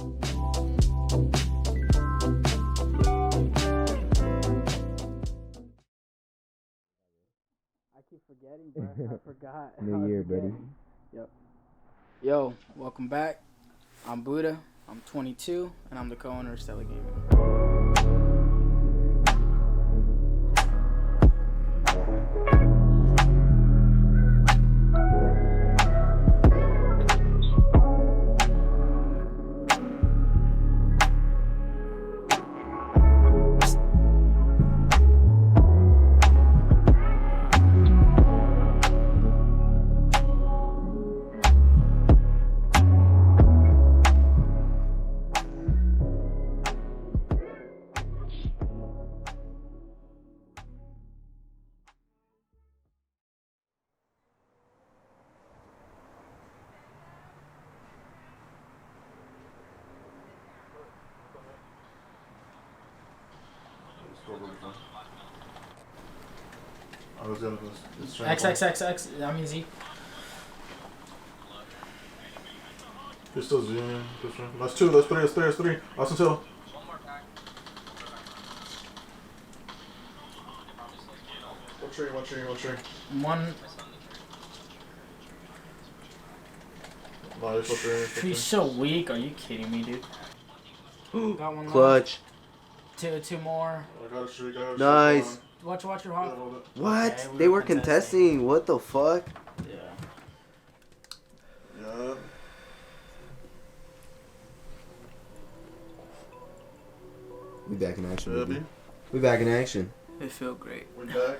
I keep forgetting, bro. I forgot. New year, buddy. Yep. Yo, welcome back. I'm Buddha. I'm 22, and I'm the co-owner of STELLA Gaming. I was gonna XXXX, I'm easy. You're still zooming. That's two, that's three. Austin Hill. One tree. One. No, He's so weak. Are you kidding me, dude? Got one Clutch. Left. Two more. I got a tree, Nice. Watch your hawk. What? Okay, they were contesting. What the fuck? Yeah. We back in action, baby. Baby. We back in action. It felt great. We're back.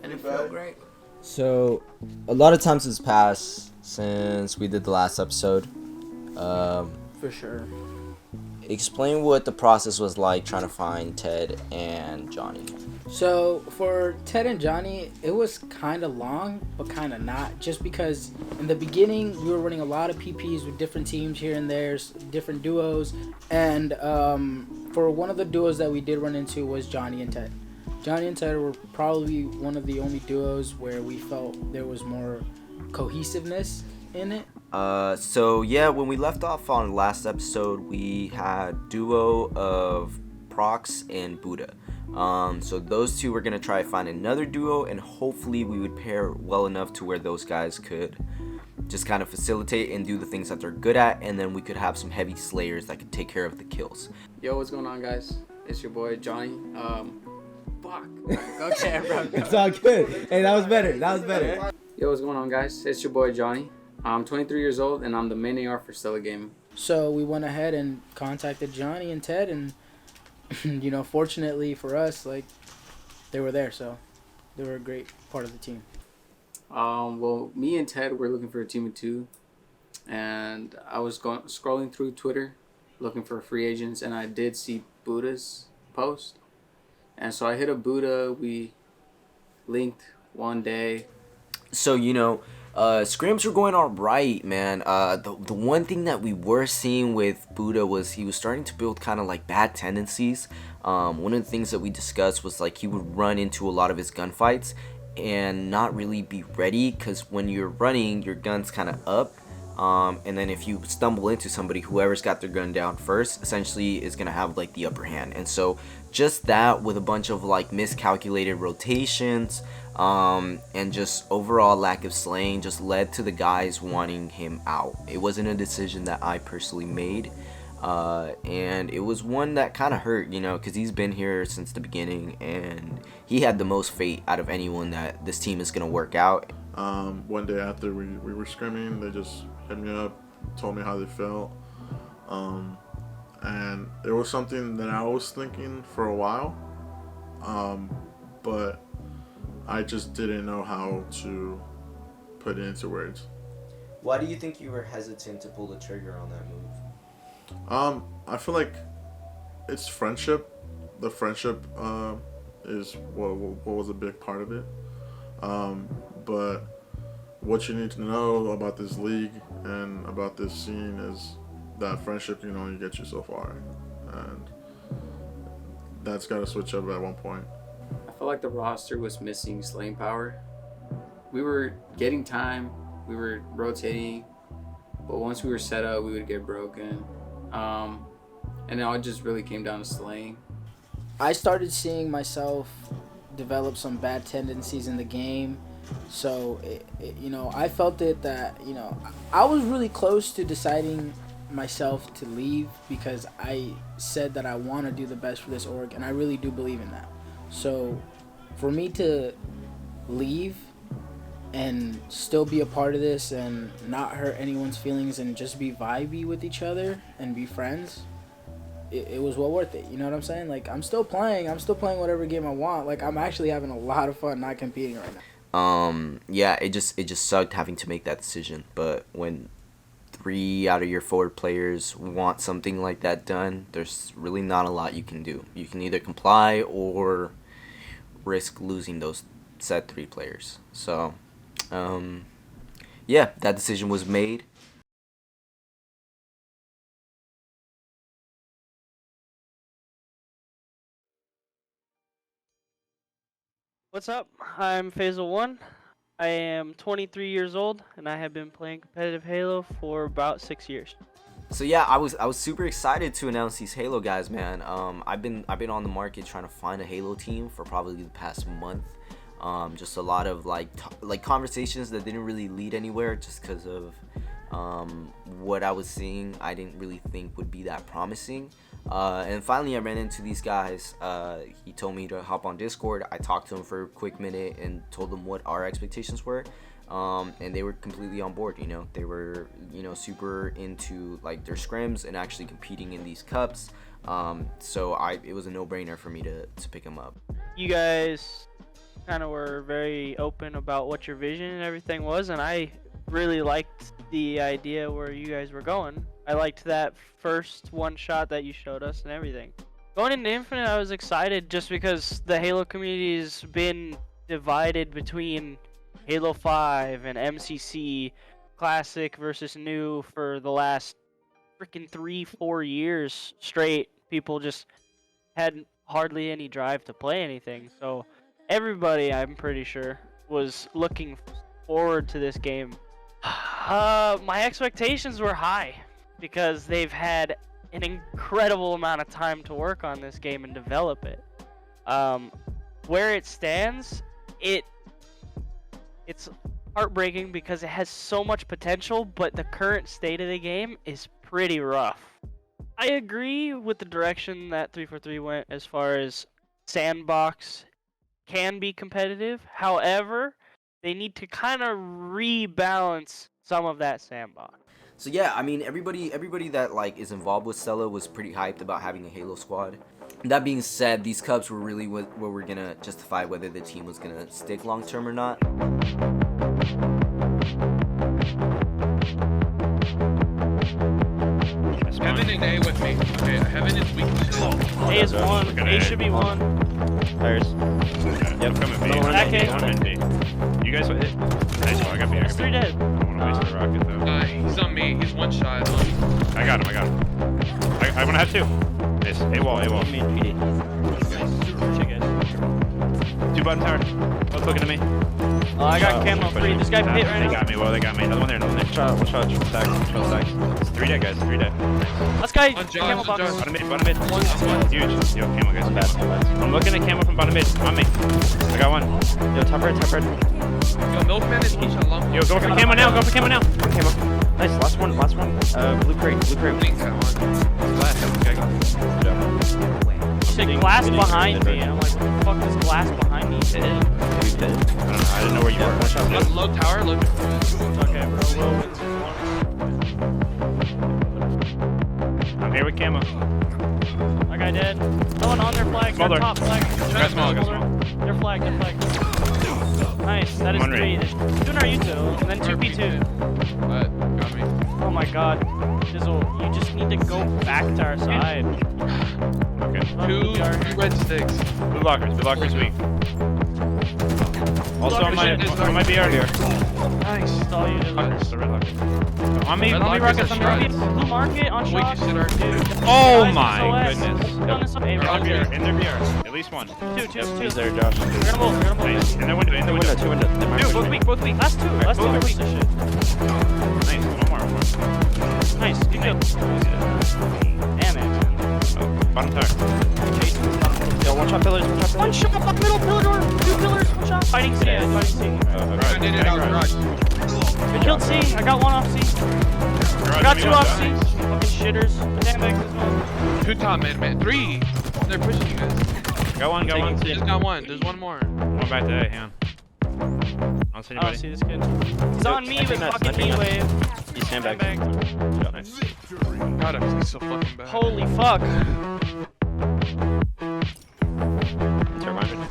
And it felt great. So, a lot of times has passed since we did the last episode. For sure. Explain what the process was like trying to find Ted and JONII. So for Ted and JONII, it was kind of long, but kind of not. Just because in the beginning we were running a lot of PPs with different teams here and there, different duos, and for one of the duos that we did run into was JONII and Ted. JONII and Ted were probably one of the only duos where we felt there was more cohesiveness in it. So yeah, when we left off on last episode, we had duo of PROX and Buddha. So those two were gonna try to find another duo, and hopefully we would pair well enough to where those guys could just kind of facilitate and do the things that they're good at, and then we could have some heavy slayers that could take care of the kills. Yo, what's going on, guys? It's your boy JONII. Fuck. Okay, bro. It's all good. Hey, that was better. Yo, what's going on, guys? It's your boy JONII. I'm 23 years old, and I'm the main AR for STELLA Gaming. So we went ahead and contacted JONII and Ted, and you know, fortunately for us, like, they were there, so they were a great part of the team. Well, me and Ted were looking for a team of two, and I was scrolling through Twitter looking for free agents, and I did see Buddha's post, and so I hit up Buddha. We linked one day. So, you know, scrims were going all right, man. The one thing that we were seeing with Buddha was he was starting to build kind of like bad tendencies. One of the things that we discussed was like he would run into a lot of his gunfights and not really be ready, because when you're running, your gun's kind of up. And then if you stumble into somebody, whoever's got their gun down first essentially is going to have like the upper hand. And so just that, with a bunch of like miscalculated rotations, and just overall lack of slaying, just led to the guys wanting him out. It wasn't a decision that I personally made, and it was one that kind of hurt, you know, because he's been here since the beginning, and he had the most faith out of anyone that this team is going to work out. One day after we were scrimming, they just hit me up, told me how they felt, and it was something that I was thinking for a while, but I just didn't know how to put it into words. Why do you think you were hesitant to pull the trigger on that move? I feel like it's friendship. The friendship is what was a big part of it. But what you need to know about this league and about this scene is that friendship can only get you so far, and that's got to switch up at one point. I felt like the roster was missing slaying power. We were getting time, we were rotating, but once we were set up, we would get broken. And now it just really came down to slaying. I started seeing myself develop some bad tendencies in the game. So, I felt it that, I was really close to deciding myself to leave because I said that I want to do the best for this org, and I really do believe in that. So, for me to leave and still be a part of this and not hurt anyone's feelings and just be vibey with each other and be friends, it was well worth it. You know what I'm saying? Like, I'm still playing whatever game I want. Like, I'm actually having a lot of fun not competing right now. Yeah, it just sucked having to make that decision. But when 3 out of your 4 players want something like that done, there's really not a lot you can do. You can either comply or risk losing those said 3 players. So, yeah, that decision was made. What's up? I'm FAZEL 1. I am 23 years old, and I have been playing competitive Halo for about 6 years. So yeah, I was super excited to announce these Halo guys, man. I've been on the market trying to find a Halo team for probably the past month. Just a lot of like conversations that didn't really lead anywhere, just because of what I was seeing. I didn't really think would be that promising. And finally I ran into these guys. He told me to hop on Discord. I talked to him for a quick minute and told them what our expectations were. And they were completely on board. They were super into like their scrims and actually competing in these cups. So it was a no-brainer for me to pick them up. You guys kind of were very open about what your vision and everything was, and I really liked the idea where you guys were going. I liked that first one shot that you showed us and everything. Going into Infinite, I was excited just because the Halo community has been divided between Halo 5 and MCC, Classic versus New, for the last freaking 3-4 years straight. People just had hardly any drive to play anything. So everybody, I'm pretty sure, was looking forward to this game. My expectations were high because they've had an incredible amount of time to work on this game and develop it. Where it stands, it's heartbreaking because it has so much potential, but the current state of the game is pretty rough. I agree with the direction that 343 went as far as sandbox can be competitive. However, they need to kind of rebalance some of that sandbox. So yeah, I mean, everybody that like is involved with STELLA was pretty hyped about having a Halo squad. That being said, these cups were really what were gonna justify whether the team was gonna stick long term or not. Heaven and A with me. Okay, Heaven is weak. A is 1. A should be 1. Tires. Okay. Yep, coming B. Back A. One and B. You guys, nice one. I got B. It's 3 dead. I don't want to waste the rocket though. He's on me. He's one shot. I got him. I want to have 2. Nice. A-wall. Shit, guys. 2 bottom tower. Both looking at me. Oh, I got camo free. This guy hit right They now. got me. Well, they got me. Another one there. One shot. Stacks. It's 3 dead, guys. 3 dead. Let's go. On Josh, Camo box. Josh. Bottom mid. Huge. Yo, camo, guys. I'm looking at camo from bottom mid. On me. I got one. Yo, top red. Yo, Milkman is one shot long. Yo, go for camo now. One camo. Nice. Last one. Blue crate. Blink that one. Last. Okay. Shit, glass behind me. And I'm like, what the fuck is glass behind me? I don't know. I didn't know where you were. One shot. Low tower, low. Okay, bro. I'm here with camo. That guy dead. Someone on their flag. Small Their door. top flag. Got small. Their flag. Nice. That is One 3. There's 2 Naruto, and then 2P2. But got me. Oh my god. Dizzle, you just need to go back to our side. Okay. Oh, Two red sticks. Blue lockers weak. Also on my BR here. Nice. That's all you do. Lockers, the red lockers. On me, Red rockets, lockers on me, are rockets. Blue market on Weak shop. as shit are. Dude. Oh Guys, my SOS. goodness. On this hey, In bro. their BR, in their BR. At least one. Two. He's there, Josh. We're gonna move. Nice. In the window, in the window. 2 window. Dude, both weak. Last two. Both Push weak. this shit. Nice, one more. Nice. Good kill. Damn it. Oh, bottom tower. Yo, one shot pillars, one shot One pillars. shot up middle pillar door. 2 pillars. One shot. Fighting C. Fighting C. I did it out garage. Killed C. I got 1 off C. I got 2 off C. Fucking shitters. Sandbags as well. 2 top, man. 3. They're pushing you guys. Got one. Just got 1. There's 1 more. One back to A, hang on. I don't see I don't anybody. see this kid. He's on me with fucking knee wave. He's sandbag. Nice. God, he's so fucking bad. Holy fuck. Turbine.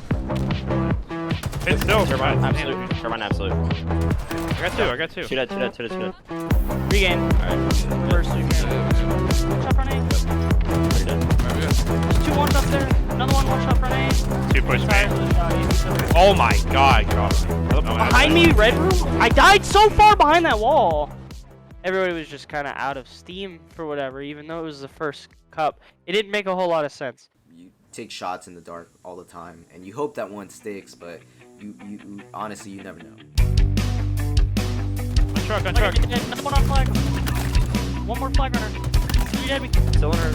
It's still. Turbine absolute. Turbine absolute. I got two. Shoot at, shoot at, shoot at, shoot at. Regain. Alright. First regain. One shot front A. Pretty dead. There's 2 1s up there. Another one shot front A. 2 push Sorry me. for the shot. You so Oh my god, get off me. behind me, red room. I died so far behind that wall. Everybody was just kind of out of steam for whatever, even though it was the first cup. It didn't make a whole lot of sense. You take shots in the dark all the time, and you hope that one sticks, but you honestly, you never know. On Like, truck. another one on flag. One more flag runner. You dead me. Still in her.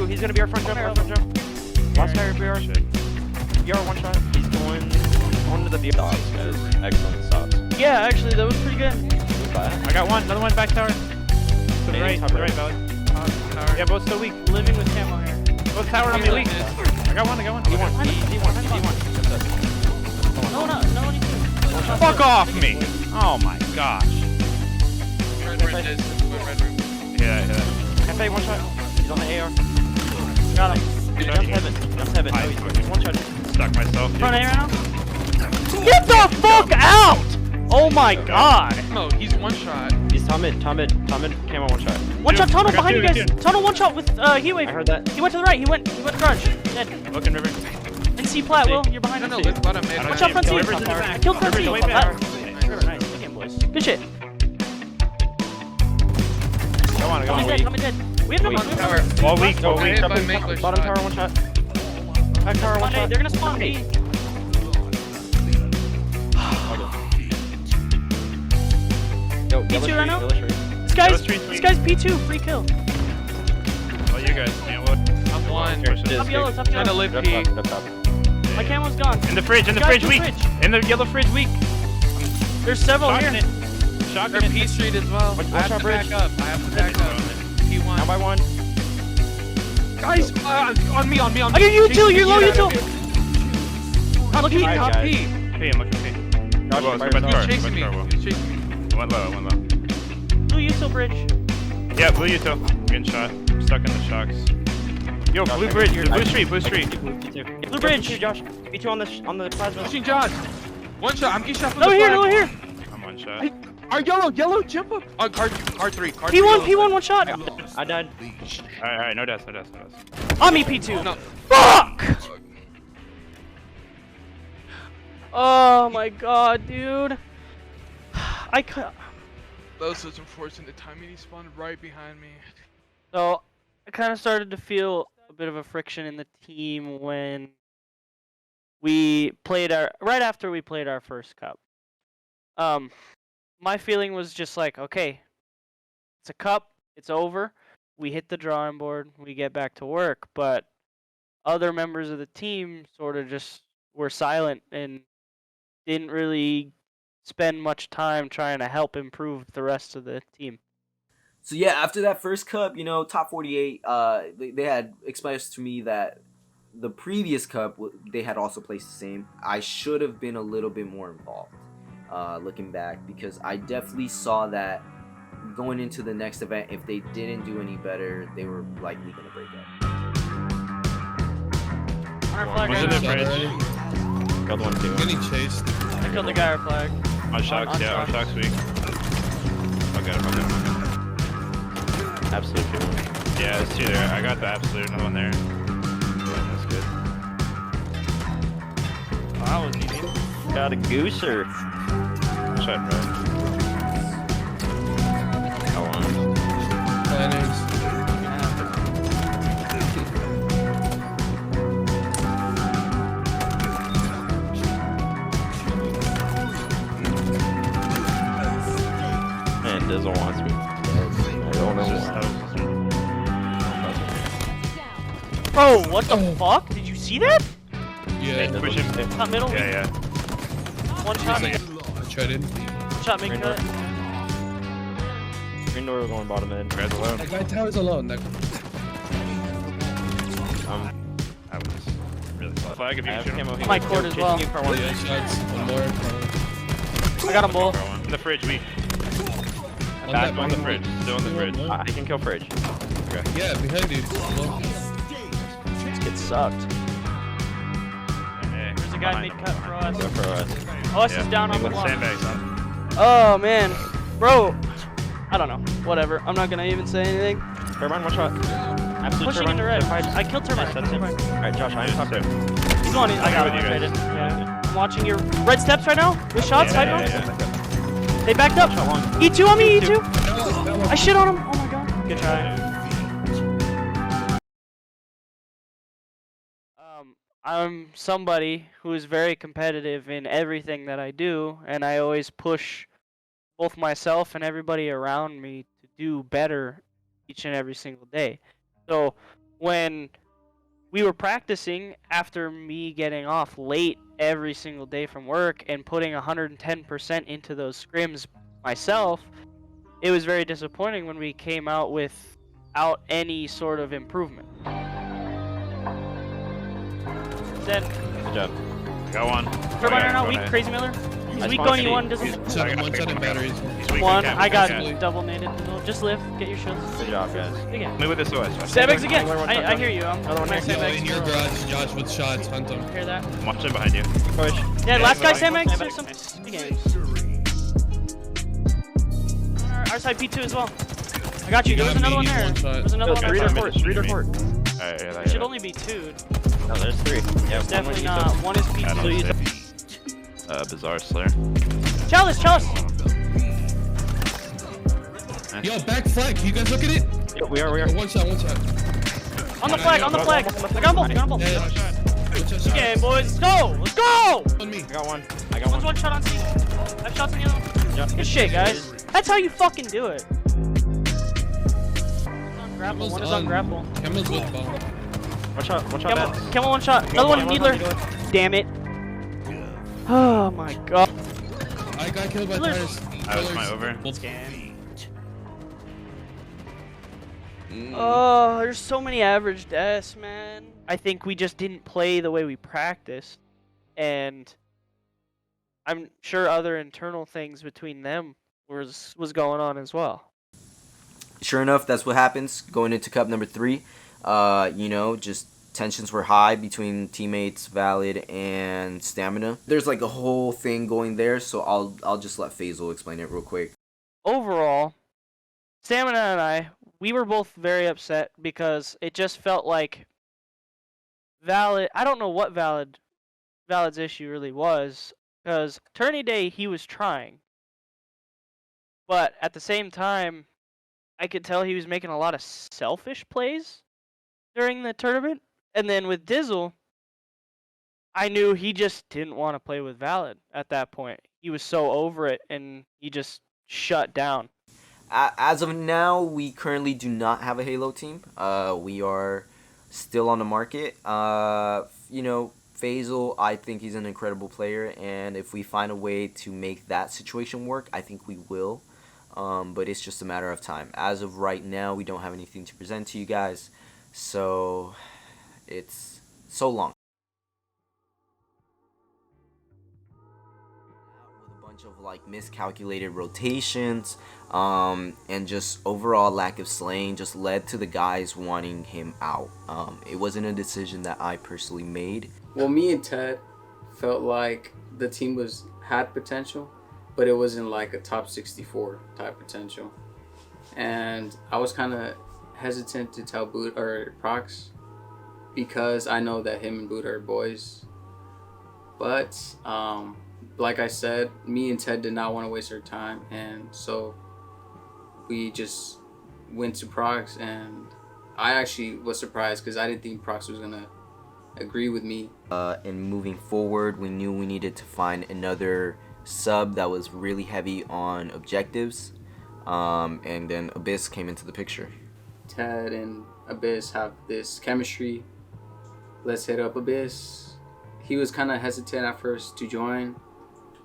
He's gonna be our front jump, our front jump. Last tire, BR. BR one shot. He's going to the BR. Stops, guys. Excellent stops. Yeah, actually, that was pretty good. I got one. Another one back tower. To the right, Valley. Yeah, both still weak. Living with camo here. Both tower on me weak. I got one. D1. No one needs to. Fuck off me. Oh my gosh. Red room. Yeah. FA one shot. He's on the AR. Got him. Jump heaven. Jump heaven. No, he's one shot. Stuck myself. Front A right now. Get the fuck out! Oh my god. No, he's 1 shot. He's Tom mid, camo one shot. One shot tunnel I got behind you two, guys. two. Tunnel 1 shot with heat wave. I heard that. He went to the right. He went garage. Dead. Looking river. And C plat, Will. You're behind No, us. let's bottom mid. I don't Watch out front C. River's in the I back. killed front C. River's way back. River, nice. Good game, boys. Good shit. Go on. Coming dead. Coming dead. We have numbers. We have numbers. All weak. Hit by Makeler Bottom shot. tower one shot. Back tower one Spawn A. shot. They're gonna spawn B. Yo, P2 right now? yellow street. This guy's P2. Free kill. Oh, you guys. Man, what? I'm 1. Top yellow. Top Trying to yellow. live Up P. top, up top. My camo's gone. In the fridge. Guys, Weak. In the yellow fridge. Weak. There's several Shotgun here. it. They're Shotgun it. P Street as well. Watch I have out, to bridge. back up. P1. Down by one. Guys, on me. I got you two. You're low. You two. Top P, Alright, top guys. P. P. I'm looking P. Josh, Well, fire it's about zone. the He's chasing me. car, well. He's chasing me. One low. Blue Util bridge. Yeah, blue Util. Getting shot. I'm stuck in the shocks. Yo, Josh, blue I bridge. got you. Blue street. P2. Blue bridge. Josh. P2 on the plasma. Pushing Josh. 1 shot. I'm getting shot from No the here. flag. No here. I'm one shot. Our yellow, jump up. Card 3. P1. One shot. I died. Alright. No deaths. On me. P2. No. Fuck. Oh my god, dude. I cut. That was such unfortunate timing. He spawned right behind me. So I kind of started to feel a bit of a friction in the team when we played right after we played our first cup. My feeling was just like, okay, it's a cup, it's over. We hit the drawing board, we get back to work. But other members of the team sort of just were silent and didn't really spend much time trying to help improve the rest of the team. So yeah, after that first cup, top 48, they had expressed to me that the previous cup they had also placed the same. I should have been a little bit more involved, looking back, because I definitely saw that going into the next event, if they didn't do any better, they were likely gonna break up. Our flag One's in right the now. fridge. Killed one too. Getting chased. I killed the guy our flag. On shocks. on Yeah, on shocks. shocks weak. Okay. Absolute two. Yeah, there's 2 there. I got the absolute. Another one there. That's good. That was easy. Got a gooser. Shot, bro. Go on. Man, Dizzle wants me. I don't know Just why. that was- Bro, what the fuck? Did you see that? Yeah. Push him. Top middle. Yeah. One shot. I tried it. One shot. Make Green cut. Green door going bottom mid. Guys alone. That guy tower's alone. That... I was really close. Flag if you I can have shoot him. camo. My court as well. You for one. Yeah, shots. One more. I got them both. Throw one. In the fridge, weak. On Back that on the one. fridge. Still in the fridge. I can kill fridge. Yeah, behind you. Well, This kid sucked. Hey, There's a guy mid cut for us. Go for us. OS is down on the block. Sandbags on. Oh man, bro. I don't know. Whatever. I'm not gonna even say anything. Turbine, one shot. Absolute Pushing turbine. into red. Fight. I killed Turbine. That's it. Alright, Josh, I am top two. He's going. I got with him. you I guys. traded. Yeah. I'm watching your red steps right now. With shots. Side notes. They backed up. E2 on me. E2. I shit on him. Oh my god. Good try. I'm somebody who is very competitive in everything that I do, and I always push both myself and everybody around me to do better each and every single day. So when we were practicing after me getting off late every single day from work and putting 110% into those scrims myself, it was very disappointing when we came out without any sort of improvement. Then Good job. Got one. Turbine right now, Go weak, ahead. Crazy Miller. He's I weak spawned on city. E1, doesn't shot him, one shot in batteries. He's weak. one. Okay, I got okay. double naded. Just live, get your shields. Good job, guys. Again. Move with this OS. Sandbags again. One shot, I hear you. I'm Another one my here. Yo, sandbags. in your garage, Josh with shots. Hunt him. Hear that? I'm watching behind you. Push. Yeah, last guy Sandbags. sandbags. Some big games. Our side P2 as well. I got you. There was got another me, one there. one shot. There's another one Reader there. court. Reader court. Alright, yeah, It should only be 2. No, there's 3. Yeah, Definitely not. One is P2. Bizarre Slayer. Chalice. Yo, back flag. You guys look at it? Yeah, we are. One shot. On the flag. I got them both. Yeah. One shot. Okay, boys. Let's go! On me. I got one. One's one shot on C. I have shots on the other one. Yeah. Good shit, guys. That's how you fucking do it. Grapple. One is on grapple. Camel's with ball. One shot bad. Camel one shot. Another one Needler. Damn it. Oh my god. I got killed by Pillars. tires. That was my over. Oh, there's so many average deaths, man. I think we just didn't play the way we practiced. And I'm sure other internal things between them was going on as well. Sure enough, that's what happens going into cup number 3. Just tensions were high between teammates Valid and Stamina. There's like a whole thing going there, so I'll just let FAZEL explain it real quick. Overall, Stamina and we were both very upset because it just felt like Valid. I don't know what Valid's issue really was, because Tourney Day he was trying, but at the same time, I could tell he was making a lot of selfish plays during the tournament. And then with Dizzle, I knew he just didn't want to play with Valid at that point. He was so over it, and he just shut down. As of now, we currently do not have a Halo team. We are still on the market. FAZEL, I think he's an incredible player, and if we find a way to make that situation work, I think we will. But it's just a matter of time. As of right now, we don't have anything to present to you guys, so it's so long. With a bunch of like miscalculated rotations, and just overall lack of slaying just led to the guys wanting him out. It wasn't a decision that I personally made. Well, me and Ted felt like the team had potential, but it wasn't like a top 64 type potential. And I was kind of hesitant to tell PROX because I know that him and Buddha are boys. But like I said, me and Ted did not want to waste our time, and so we just went to PROX, and I actually was surprised because I didn't think PROX was gonna agree with me. And moving forward, we knew we needed to find another sub that was really heavy on objectives, and then Abyss came into the picture. Ted and Abyss have this chemistry let's hit up Abyss. He was kind of hesitant at first to join.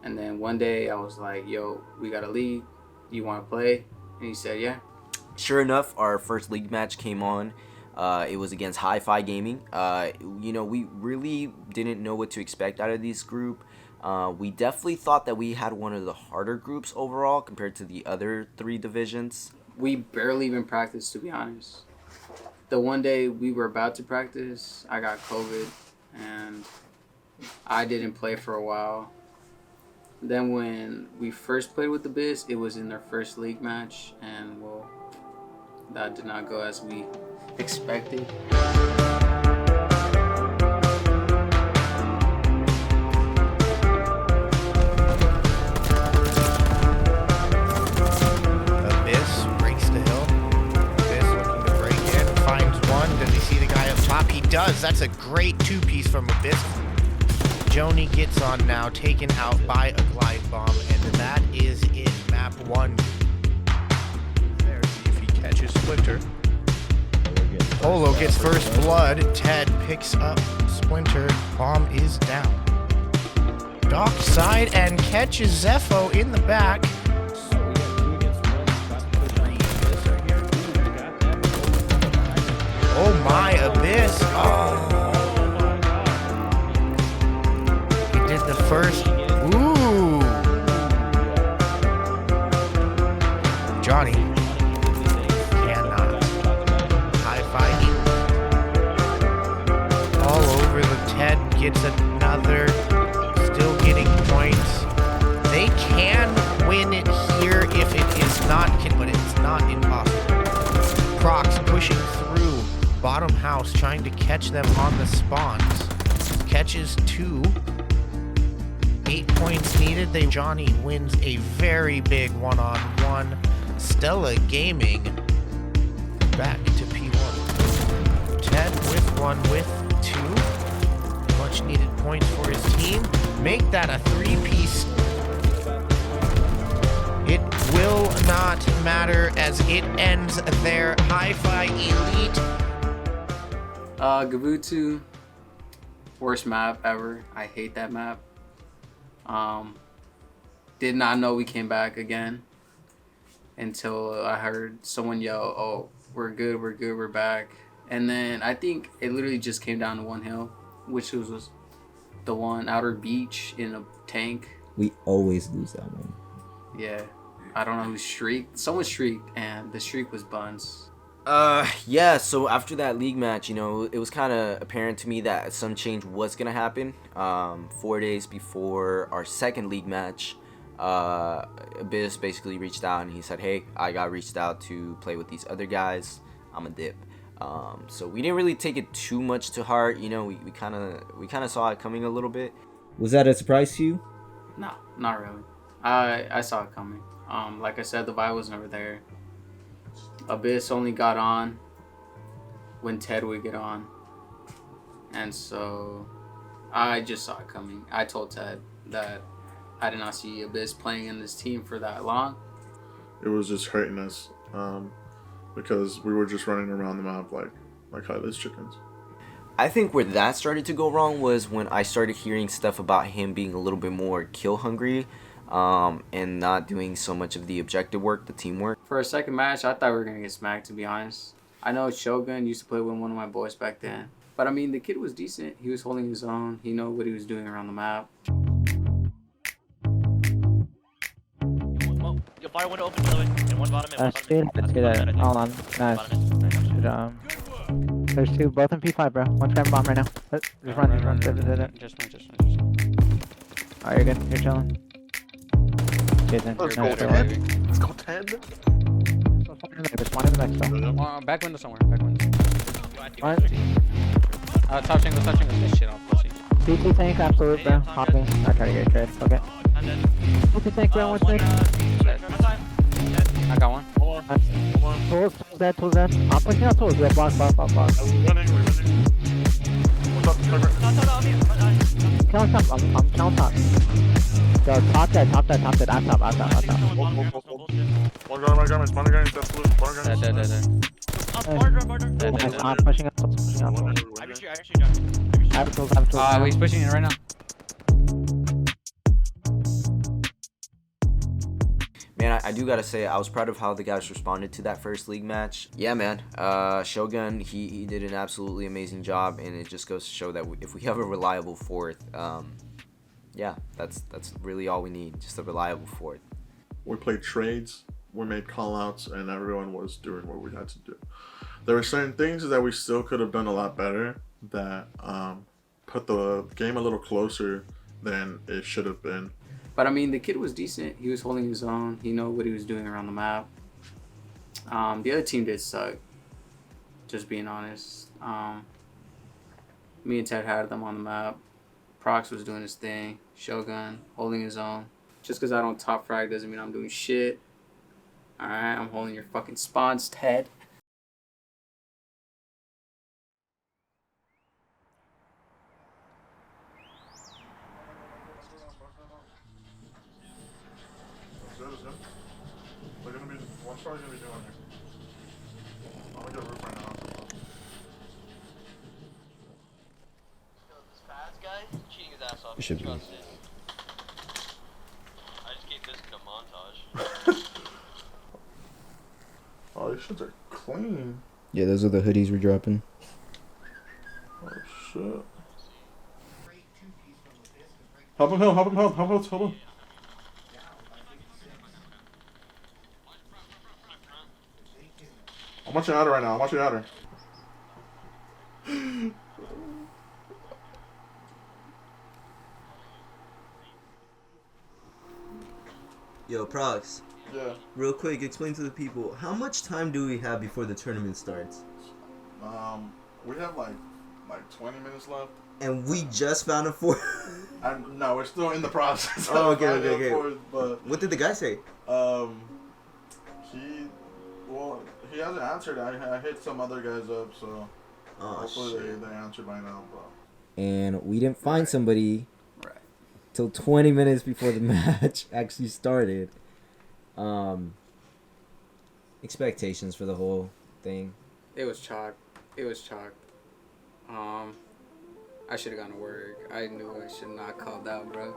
And then one day I was like, yo, we got a league. You want to play? And he said, yeah. Sure enough, our first league match came on. It was against Hi-Fi Gaming. We really didn't know what to expect out of this group. We definitely thought that we had one of the harder groups overall compared to the other 3 divisions. We barely even practiced, to be honest. The one day we were about to practice, I got COVID, and I didn't play for a while. Then when we first played with the Biz, it was in their first league match, and well, that did not go as we expected. Abyss breaks the hill. Abyss looking to break in, finds one. Does he see the guy up top? He does. That's a great 2-piece from Abyss. JONII gets on now, taken out by a glide bomb, and that is it. Map 1. There, see if he catches Splinter. Polo gets first blood. Ted picks up Splinter. Bomb is down. Dock side and catches Zepho in the back. Oh my, Abyss. Oh. The first, ooh, JONII cannot. Hi-Fi all over the Ted gets another, still getting points. They can win it here if it is not, but it's not impossible. PROX pushing through bottom house, trying to catch them on the spawns. Catches 2. 8 points needed. JONII wins a very big 1-on-1. STELLA Gaming back to P1. Ted with 1 with 2. Much needed points for his team. Make that a 3-piece. It will not matter as it ends there. Hi-Fi Elite. Gavutu, worst map ever. I hate that map. Did not know we came back again until I heard someone yell, oh, we're good, we're back. And then I think it literally just came down to one hill, which was the one outer beach in a tank. We always lose that one. Yeah, I don't know who shrieked. Someone shrieked, and the shriek was Buns. Yeah, so after that league match, it was kind of apparent to me that some change was going to happen. 4 days before our second league match, Abyss basically reached out and he said, hey, I got reached out to play with these other guys. I'm a dip. So we didn't really take it too much to heart. We kind of saw it coming a little bit. Was that a surprise to you? No, not really. I saw it coming. Like I said, the vibe was never there. Abyss only got on when Ted would get on, and so I just saw it coming. I told Ted that I did not see Abyss playing in this team for that long. It was just hurting us because we were just running around the map like headless chickens. I think where that started to go wrong was when I started hearing stuff about him being a little bit more kill hungry. And not doing so much of the objective work, the teamwork. For a second match, I thought we were going to get smacked, to be honest. I know Shogun used to play with one of my boys back then. But, I mean, the kid was decent. He was holding his own. He knew what he was doing around the map. Your fire window open, by the way. And one bottom and one bottom. Let's do that. Hold on. Nice. Good job. There's 2, both in P5, bro. One's grabbing bomb right now. Just run. Just run. Alright, you're good. You're chilling. Let's go, Ted. Let's go, Ted. Just one in the next one. Back window somewhere. Back window. What? Top single. This shit off. CT tank, absolute, bro. Hopping. I try to get a trade. Okay. CT tank, bro. One tank. I got one. Tools dead. I'm pushing out tools. Block. We're running. Count top. I'm count top. Yo, top dead. Out top. One guy, that's blue. One guy. Dead. Nice, I'm pushing up. Pushing up. I have your shoot, John. I have tools. I have tools. He's pushing it right now. Man, I do gotta say, I was proud of how the guys responded to that first league match. Yeah, man. Shogun, he did an absolutely amazing job, and it just goes to show that if we have a reliable fourth, yeah, that's really all we need, just a reliable fourth. We played trades, we made call-outs, and everyone was doing what we had to do. There were certain things that we still could have done a lot better that put the game a little closer than it should have been. But I mean, the kid was decent. He was holding his own. He knew what he was doing around the map. The other team did suck, just being honest. Me and Ted had them on the map. PROX was doing his thing. Shogun holding his own. Just because I don't top frag doesn't mean I'm doing shit. Alright, I'm holding your fucking spawns, Ted. They're gonna be, one star's gonna be doing it. I'm gonna get a roof right now. This fast guy, cheating his ass off. It should be. Trust it. I just gave this a montage. Oh, these shits are clean. Yeah, those are the hoodies we're dropping. Oh shit. Help him, help him, help him, help him. I'm watching Outer right now. I'm watching Outer. Yo, Prox. Yeah. Real quick, explain to the people, how much time do we have before the tournament starts? We have like 20 minutes left. And we just found a fourth. No, we're still in the process. Oh, okay. Fourth, but what did the guy say? He hasn't answered. I hit some other guys up, so hopefully they answered by now. But And we didn't find somebody till 20 minutes before the match actually started. Expectations for the whole thing. It was chalk. It was chalk. I should have gone to work. I knew I should not called out, bro.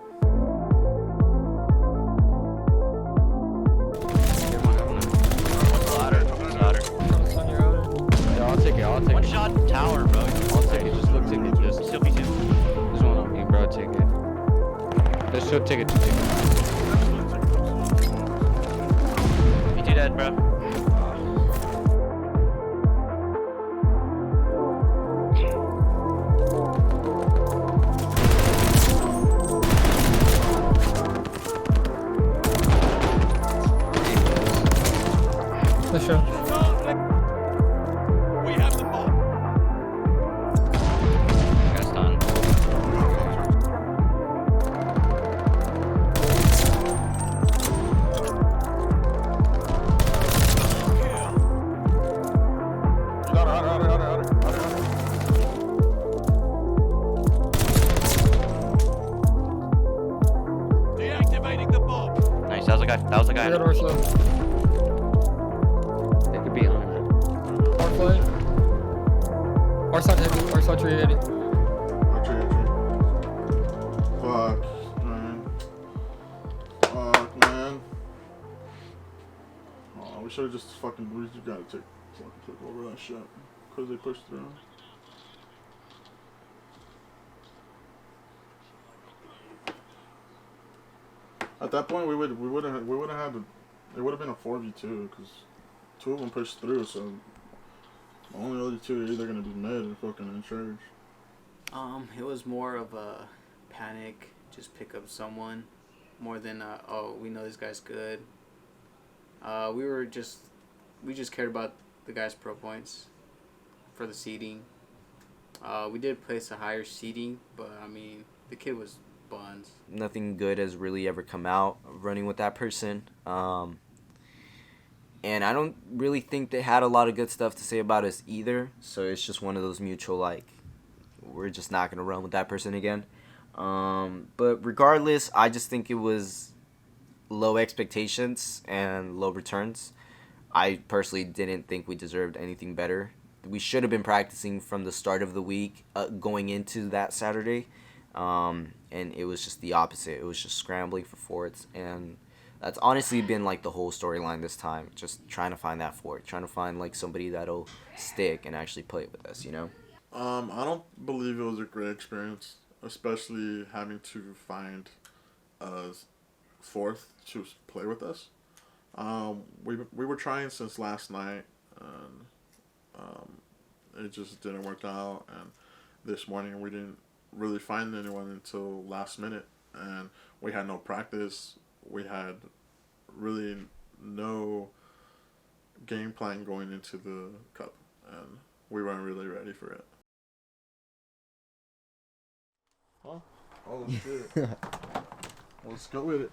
I'll take it. One shot tower, bro. I'll take it. Just look, take it. Just Still be two. There's one on me, bro. Take it. Just show, take it. You do that, bro. For sure. We have the ball. Guy's done. Deactivating the bomb. Nice, that was a guy. That was a guy. It could be on it. Our flank. Our side heavy. Our side tree heavy. Fuck, man. Oh, we should have just fucking. We just gotta take over that shit because they pushed through. At that point, we would have had to. It would have been a 4v2 because two of them pushed through. So the only other two are either gonna be mid or fucking in charge. It was more of a panic, just pick up someone, more than oh, we know this guy's good. We just cared about the guy's pro points for the seeding. We did place a higher seeding, but I mean the kid was buns. Nothing good has really ever come out of running with that person. And I don't really think they had a lot of good stuff to say about us either. So it's just one of those mutual, like, we're just not going to run with that person again. But regardless, I just think it was low expectations and low returns. I personally didn't think we deserved anything better. We should have been practicing from the start of the week going into that Saturday, and it was just the opposite. It was just scrambling for forts, and that's honestly been like the whole storyline this time. Just trying to find that fort, trying to find like somebody that'll stick and actually play with us, you know? I don't believe it was a great experience, especially having to find a fourth to play with us. We were trying since last night, and it just didn't work out. And this morning we didn't really find anyone until last minute, and we had no practice. We had really no game plan going into the cup, and we weren't really ready for it. Oh shit! Let's go with it.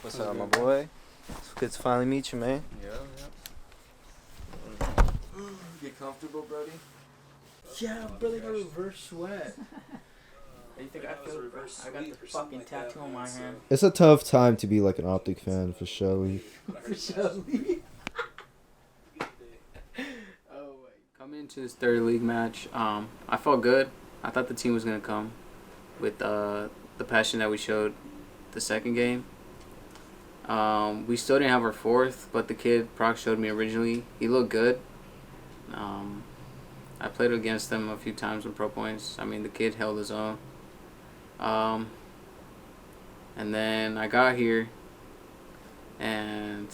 What's up, my boy? It's good to finally meet you, man. Yeah. Get comfortable, brody. Yeah, brother, got reverse sweat. You think I feel? I got the fucking tattoo on my hand. It's a tough time to be like an Optic fan for Shelly. For Shelly. Coming into this third league match, I felt good. I thought the team was gonna come with the passion that we showed the second game. We still didn't have our fourth, but the kid PROX showed me originally. He looked good. I played against him a few times with Pro Points. I mean, the kid held his own. And then I got here, and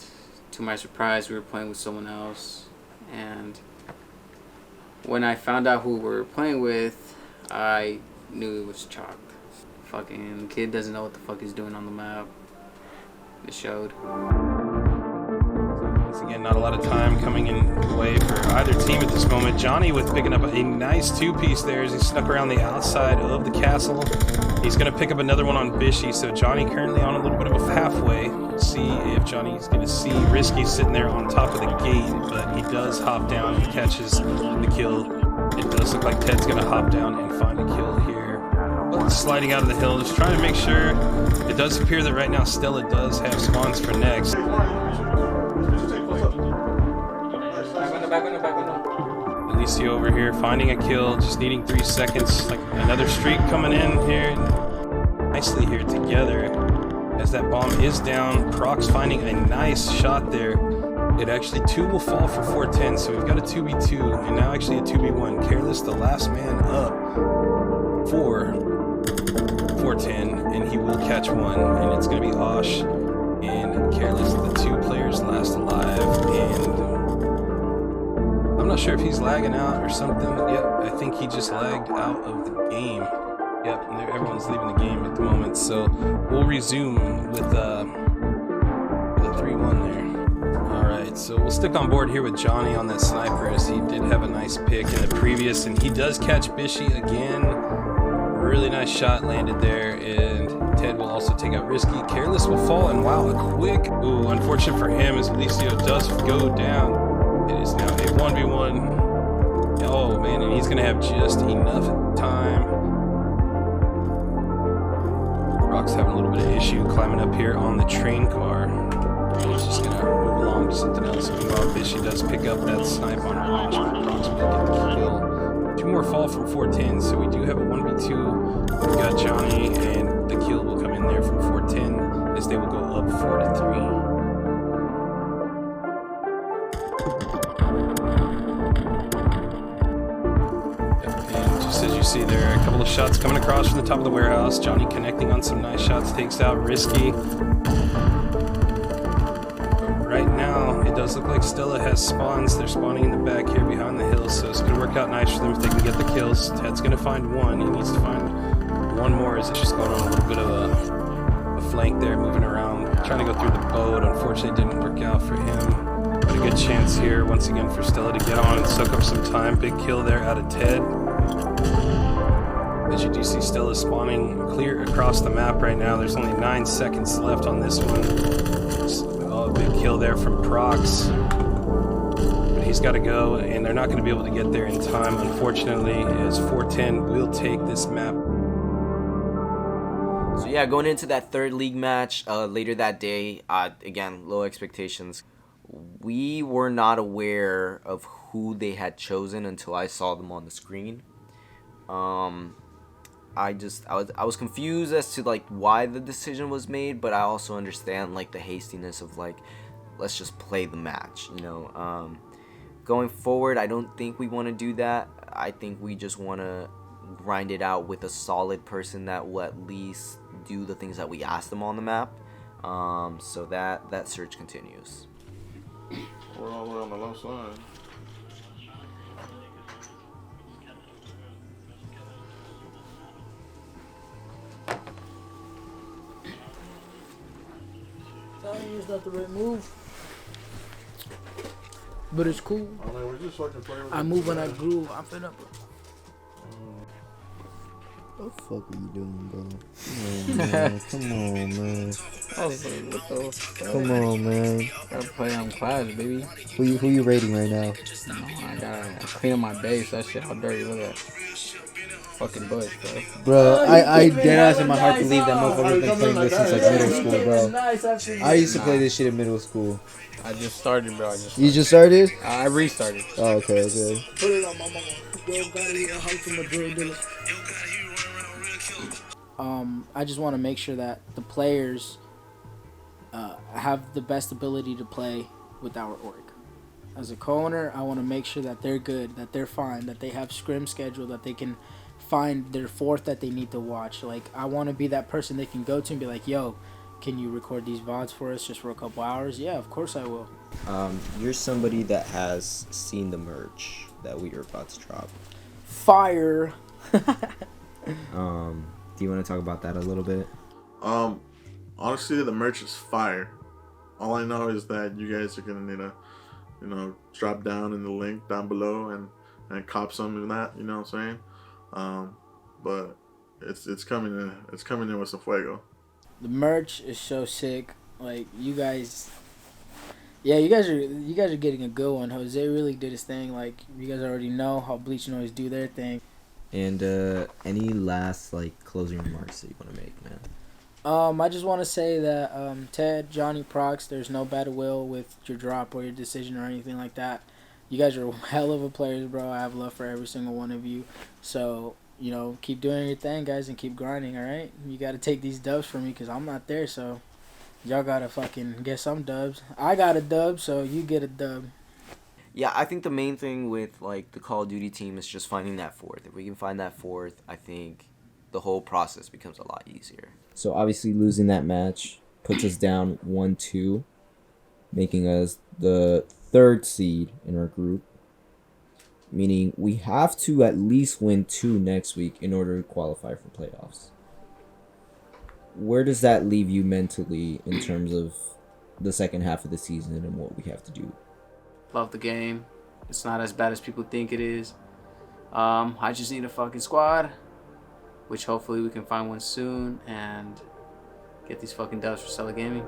to my surprise, we were playing with someone else. And when I found out who we were playing with, I knew it was chalked. Fucking kid doesn't know what the fuck he's doing on the map. It showed. Once again, not a lot of time coming in way for either team at this moment. JONII with picking up a nice two-piece there as he snuck around the outside of the castle. He's going to pick up another one on Bishy, so JONII currently on a little bit of a halfway. Let's see if JONII's going to see Risky sitting there on top of the gate, but he does hop down and catches the kill. It does look like Ted's going to hop down and find a kill here. Sliding out of the hill, just trying to make sure. It does appear that right now Stella does have spawns for next. Alicia over here finding a kill, just needing 3 seconds. Like another streak coming in here. Nicely here together. As that bomb is down, PROX finding a nice shot there. It actually 2 will fall for 410, so we've got a 2v2 and now actually a 2v1. Careless, the last man up for 410, and he will catch one, and it's going to be Osh and Careless, the 2 players last alive. And I'm not sure if he's lagging out or something. Yep, I think he just lagged out of the game. Yep, and everyone's leaving the game at the moment, so we'll resume with the 3-1 there. Alright, so we'll stick on board here with JONII on that sniper, as he did have a nice pick in the previous, and he does catch Bishy again. Really nice shot landed there, and Ted will also take out Risky. Careless will fall, and wow, a quick. Ooh, unfortunate for him as Alicio does go down. It is now a 1v1. Oh man, and he's gonna have just enough time. PROX having a little bit of issue climbing up here on the train car. He's just gonna move along to something else. Meanwhile, Bishy does pick up that snipe on Osh, but PROX will get the kill. 2 more fall from 410, so we do have a 1v2. We've got JONII, and the kill will come in there from 410 as they will go up 4-3. And just as you see there, a couple of shots coming across from the top of the warehouse. JONII connecting on some nice shots, takes out Risky. Right now, it does look like Stella has spawns. They're spawning in the back here behind the hills, so it's going to work out nice for them if they can get the kills. Ted's going to find one. He needs to find one more as it's just going on a little bit of a flank there, moving around, trying to go through the boat. Unfortunately, it didn't work out for him. But a good chance here, once again, for Stella to get on and soak up some time. Big kill there out of Ted. As you do see, Stella spawning clear across the map right now. There's only 9 seconds left on this one. Oh, big kill there from PROX. But he's got to go, and they're not going to be able to get there in time, unfortunately, as 410 will take this map. So yeah, going into that third league match later that day, again, low expectations. We were not aware of who they had chosen until I saw them on the screen. I was confused as to like why the decision was made, but I also understand like the hastiness of like, let's just play the match, you know. Going forward, I don't think we want to do that. I think we just want to grind it out with a solid person that will at least do the things that we asked them on the map. So that search continues. We're all the way on the left side. It's not the right move. But it's cool. I mean, we just fucking play with I move when I groove. I'm finna. What the fuck are you doing, bro? Come on, man. Come on, man. I was like, what the fuck? Come on, man. Gotta play on class, baby. Who you rating right now? No, I gotta clean up my base. That shit all dirty. Look at that. Fucking bush, bro. Bro, I deadass in my heart believe that motherfucker's been playing this since like middle school, bro. I used to play this shit in middle school. I just started, bro. You just started? I restarted. Oh, okay, okay. Put it on my mama. Yo, gotta eat a house from a drill dealer. I just want to make sure that the players have the best ability to play with our org. As a co-owner, I want to make sure that they're good, that they're fine, that they have scrim schedule, that they can find their fourth that they need to watch. Like, I want to be that person they can go to and be like, yo, can you record these VODs for us just for a couple hours? Yeah, of course I will. You're somebody that has seen the merch that we are about to drop. Fire. Do you want to talk about that a little bit? Honestly, the merch is fire. All I know is that you guys are gonna need to, you know, drop down in the link down below and cop some of that. You know what I'm saying? But it's coming in. It's coming in with some fuego. The merch is so sick. Like, you guys, yeah, you guys are getting a good one. Jose really did his thing. Like, you guys already know how Bleached Noise do their thing. And any last like closing remarks that you want to make, man? I just want to say that Ted, JONII, PROX, there's no bad will with your drop or your decision or anything like that. You guys are hell of a players, bro. I have love for every single one of you. So, you know, keep doing your thing, guys, and keep grinding, all right? You got to take these dubs from me because I'm not there, so y'all got to fucking get some dubs. I got a dub, so you get a dub. Yeah, I think the main thing with like the Call of Duty team is just finding that fourth. If we can find that fourth, I think the whole process becomes a lot easier. So obviously losing that match puts us down 1-2, making us the 3rd seed in our group. Meaning we have to at least win 2 next week in order to qualify for playoffs. Where does that leave you mentally in terms of the second half of the season and what we have to do? Love the game. It's not as bad as people think it is. I just need a fucking squad, which hopefully we can find one soon and get these fucking dubs for STELLA Gaming.